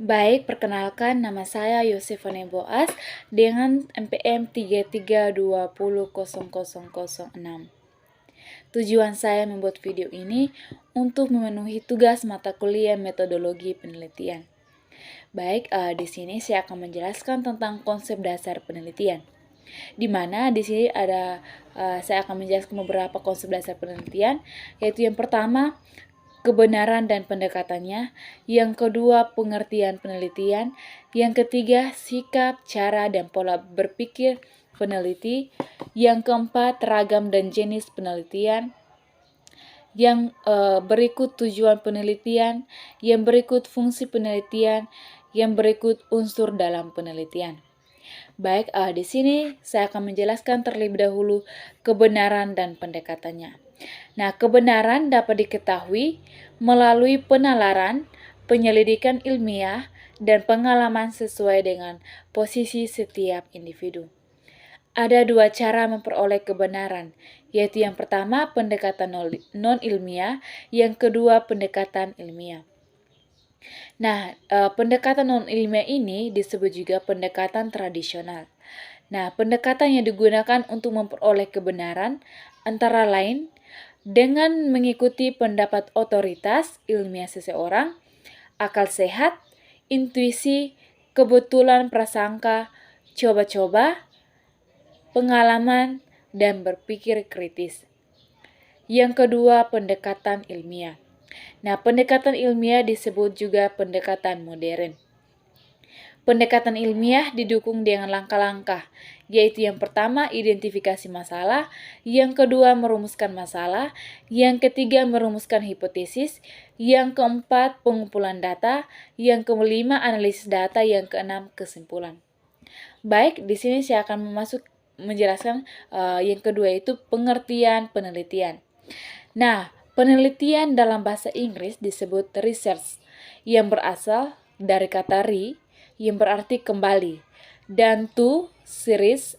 Baik, perkenalkan nama saya Yosefane Boas dengan NPM 33200006. Tujuan saya membuat video ini untuk memenuhi tugas mata kuliah metodologi penelitian. Baik, di sini saya akan menjelaskan tentang konsep dasar penelitian. Di mana di sini saya akan menjelaskan beberapa konsep dasar penelitian, yaitu yang pertama, kebenaran dan pendekatannya, yang kedua pengertian penelitian, yang ketiga sikap, cara, dan pola berpikir peneliti, yang keempat ragam dan jenis penelitian, yang berikut tujuan penelitian, yang berikut fungsi penelitian, yang berikut unsur dalam penelitian. Baik, di sini saya akan menjelaskan terlebih dahulu kebenaran dan pendekatannya. Nah, kebenaran dapat diketahui melalui penalaran, penyelidikan ilmiah, dan pengalaman sesuai dengan posisi setiap individu. Ada dua cara memperoleh kebenaran, yaitu yang pertama pendekatan non-ilmiah, yang kedua pendekatan ilmiah. Nah, pendekatan non-ilmiah ini disebut juga pendekatan tradisional. Nah, pendekatan yang digunakan untuk memperoleh kebenaran antara lain dengan mengikuti pendapat otoritas ilmiah seseorang, akal sehat, intuisi, kebetulan prasangka, coba-coba, pengalaman, dan berpikir kritis. Yang kedua, pendekatan ilmiah. Nah, pendekatan ilmiah disebut juga pendekatan modern. Pendekatan ilmiah didukung dengan langkah-langkah, yaitu yang pertama identifikasi masalah, yang kedua merumuskan masalah, yang ketiga merumuskan hipotesis, yang keempat pengumpulan data, yang kelima analisis data, yang keenam kesimpulan. Baik, di sini saya akan menjelaskan yang kedua itu pengertian penelitian. Nah, penelitian dalam bahasa Inggris disebut research, yang berasal dari kata yang berarti kembali, dan series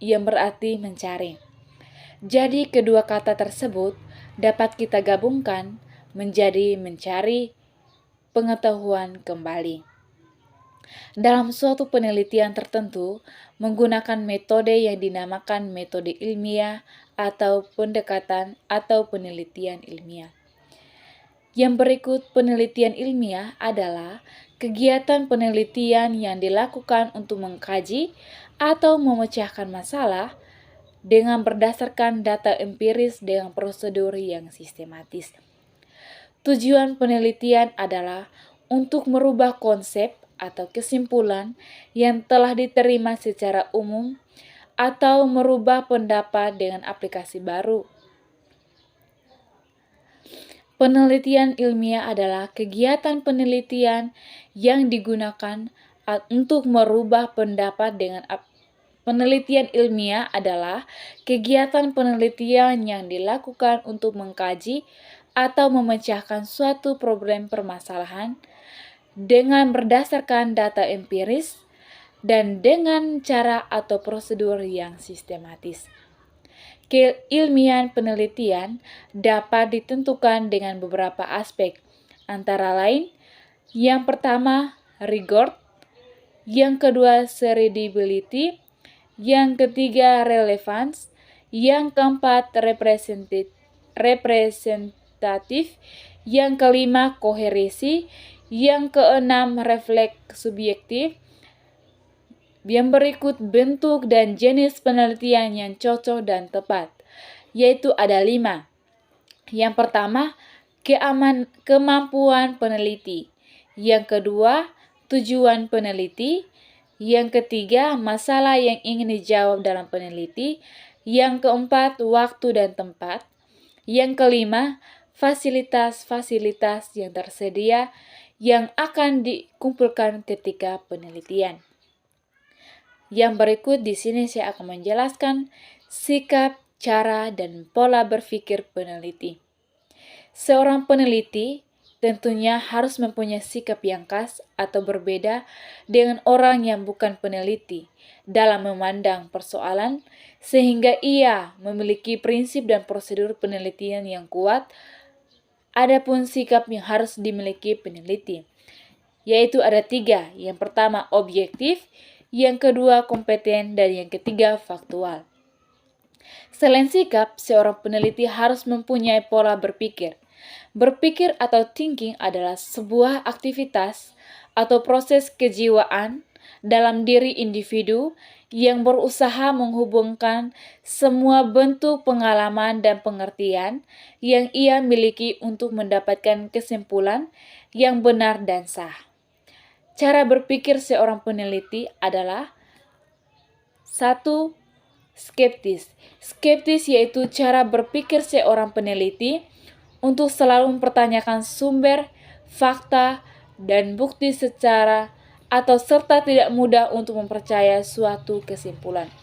yang berarti mencari. Jadi kedua kata tersebut dapat kita gabungkan menjadi mencari pengetahuan kembali. Dalam suatu penelitian tertentu, menggunakan metode yang dinamakan metode ilmiah atau pendekatan atau penelitian ilmiah. Yang berikut penelitian ilmiah adalah kegiatan penelitian yang dilakukan untuk mengkaji atau memecahkan masalah dengan berdasarkan data empiris dengan prosedur yang sistematis. Tujuan penelitian adalah untuk merubah konsep atau kesimpulan yang telah diterima secara umum atau merubah pendapat dengan aplikasi baru. Penelitian ilmiah adalah kegiatan penelitian yang digunakan untuk merubah pendapat dengan penelitian ilmiah adalah kegiatan penelitian yang dilakukan untuk mengkaji atau memecahkan suatu problem permasalahan dengan berdasarkan data empiris dan dengan cara atau prosedur yang sistematis. Keilmiahan penelitian dapat ditentukan dengan beberapa aspek, antara lain yang pertama rigor, yang kedua credibility, yang ketiga relevance, yang keempat representatif, yang kelima koherensi, yang keenam refleks subjektif. Yang berikut bentuk dan jenis penelitian yang cocok dan tepat, yaitu ada 5. Yang pertama, kemampuan peneliti. Yang kedua, tujuan peneliti. Yang ketiga, masalah yang ingin dijawab dalam peneliti. Yang keempat, waktu dan tempat. Yang kelima, fasilitas-fasilitas yang tersedia yang akan dikumpulkan ketika penelitian. Yang berikut di sini saya akan menjelaskan sikap, cara, dan pola berpikir peneliti. Seorang peneliti tentunya harus mempunyai sikap yang khas atau berbeda dengan orang yang bukan peneliti dalam memandang persoalan, sehingga ia memiliki prinsip dan prosedur penelitian yang kuat. Adapun sikap yang harus dimiliki peneliti, yaitu ada 3. Yang pertama objektif, yang kedua kompeten, dan yang ketiga faktual. Selain sikap, seorang peneliti harus mempunyai pola berpikir. Berpikir atau thinking adalah sebuah aktivitas atau proses kejiwaan dalam diri individu yang berusaha menghubungkan semua bentuk pengalaman dan pengertian yang ia miliki untuk mendapatkan kesimpulan yang benar dan sah. Cara berpikir seorang peneliti adalah 1. Skeptis. Skeptis yaitu cara berpikir seorang peneliti untuk selalu mempertanyakan sumber, fakta, dan bukti serta tidak mudah untuk mempercayai suatu kesimpulan.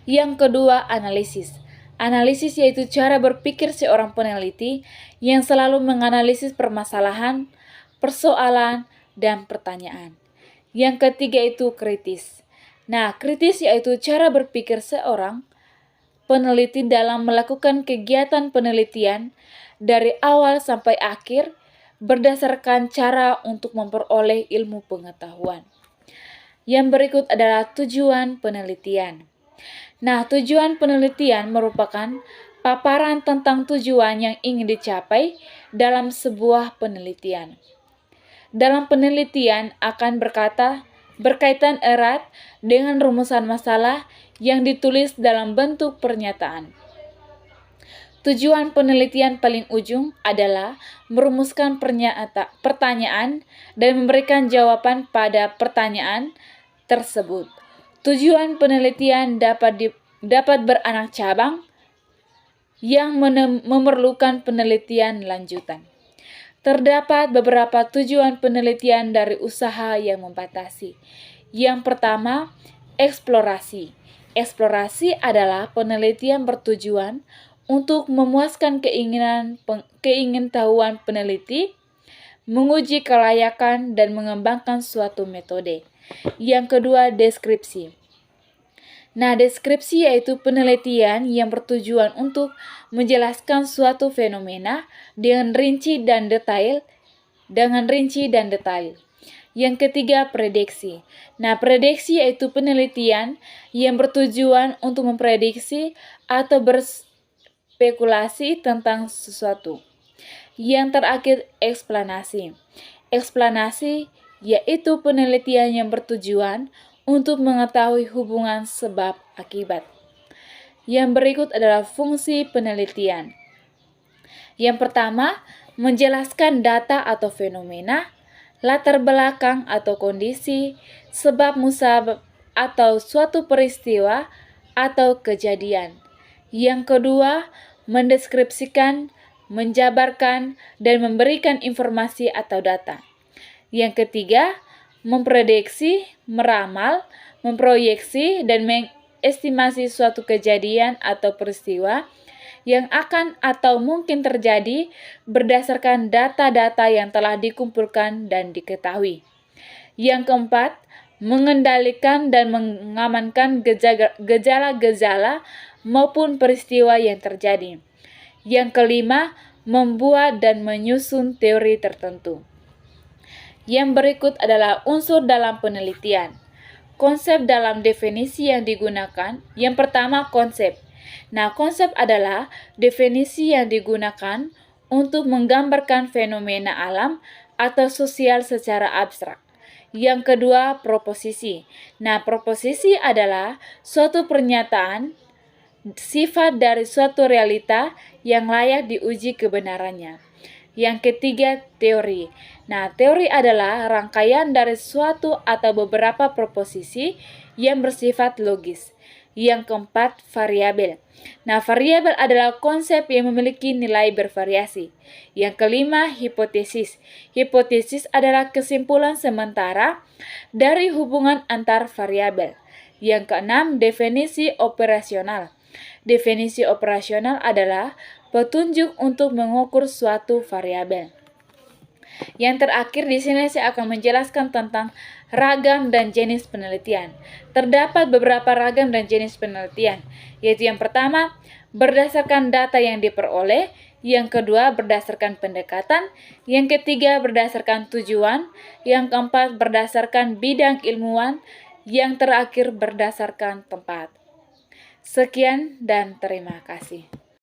Yang kedua, analisis. Analisis yaitu cara berpikir seorang peneliti yang selalu menganalisis permasalahan, persoalan, dan pertanyaan. Yang ketiga itu kritis. Nah, kritis yaitu cara berpikir seorang peneliti dalam melakukan kegiatan penelitian dari awal sampai akhir berdasarkan cara untuk memperoleh ilmu pengetahuan. Yang berikut adalah tujuan penelitian. Nah, tujuan penelitian merupakan paparan tentang tujuan yang ingin dicapai dalam sebuah penelitian. Dalam penelitian akan berkaitan erat dengan rumusan masalah yang ditulis dalam bentuk pernyataan. Tujuan penelitian paling ujung adalah merumuskan pertanyaan dan memberikan jawaban pada pertanyaan tersebut. Tujuan penelitian dapat beranak cabang yang memerlukan penelitian lanjutan. Terdapat beberapa tujuan penelitian dari usaha yang membatasi. Yang pertama, eksplorasi. Eksplorasi adalah penelitian bertujuan untuk memuaskan keingintahuan peneliti, menguji kelayakan, dan mengembangkan suatu metode. Yang kedua, deskripsi. Nah, deskripsi yaitu penelitian yang bertujuan untuk menjelaskan suatu fenomena dengan rinci dan detail. Yang ketiga, prediksi. Nah, prediksi yaitu penelitian yang bertujuan untuk memprediksi atau berspekulasi tentang sesuatu. Yang terakhir, eksplanasi. Eksplanasi yaitu penelitian yang bertujuan untuk mengetahui hubungan sebab akibat. Yang berikut adalah fungsi penelitian. Yang pertama, menjelaskan data atau fenomena, latar belakang atau kondisi, sebab musabab atau suatu peristiwa atau kejadian. Yang kedua, mendeskripsikan, menjabarkan, dan memberikan informasi atau data. Yang ketiga, memprediksi, meramal, memproyeksi, dan mengestimasi suatu kejadian atau peristiwa yang akan atau mungkin terjadi berdasarkan data-data yang telah dikumpulkan dan diketahui. Yang keempat, mengendalikan dan mengamankan gejala-gejala maupun peristiwa yang terjadi. Yang kelima, membuat dan menyusun teori tertentu. Yang berikut adalah unsur dalam penelitian. Konsep dalam definisi yang digunakan. Yang pertama, konsep. Nah, konsep adalah definisi yang digunakan untuk menggambarkan fenomena alam atau sosial secara abstrak. Yang kedua, proposisi. Nah, proposisi adalah suatu pernyataan sifat dari suatu realita yang layak diuji kebenarannya. Yang ketiga, teori. Nah, teori adalah rangkaian dari suatu atau beberapa proposisi yang bersifat logis. Yang keempat, variabel. Nah, variabel adalah konsep yang memiliki nilai bervariasi. Yang kelima, hipotesis. Hipotesis adalah kesimpulan sementara dari hubungan antar variabel. Yang keenam, definisi operasional. Definisi operasional adalah petunjuk untuk mengukur suatu variabel. Yang terakhir di sini saya akan menjelaskan tentang ragam dan jenis penelitian. Terdapat beberapa ragam dan jenis penelitian, yaitu yang pertama, berdasarkan data yang diperoleh, Yang kedua berdasarkan pendekatan, yang ketiga berdasarkan tujuan, yang keempat berdasarkan bidang ilmuwan, yang terakhir berdasarkan tempat. Sekian dan terima kasih.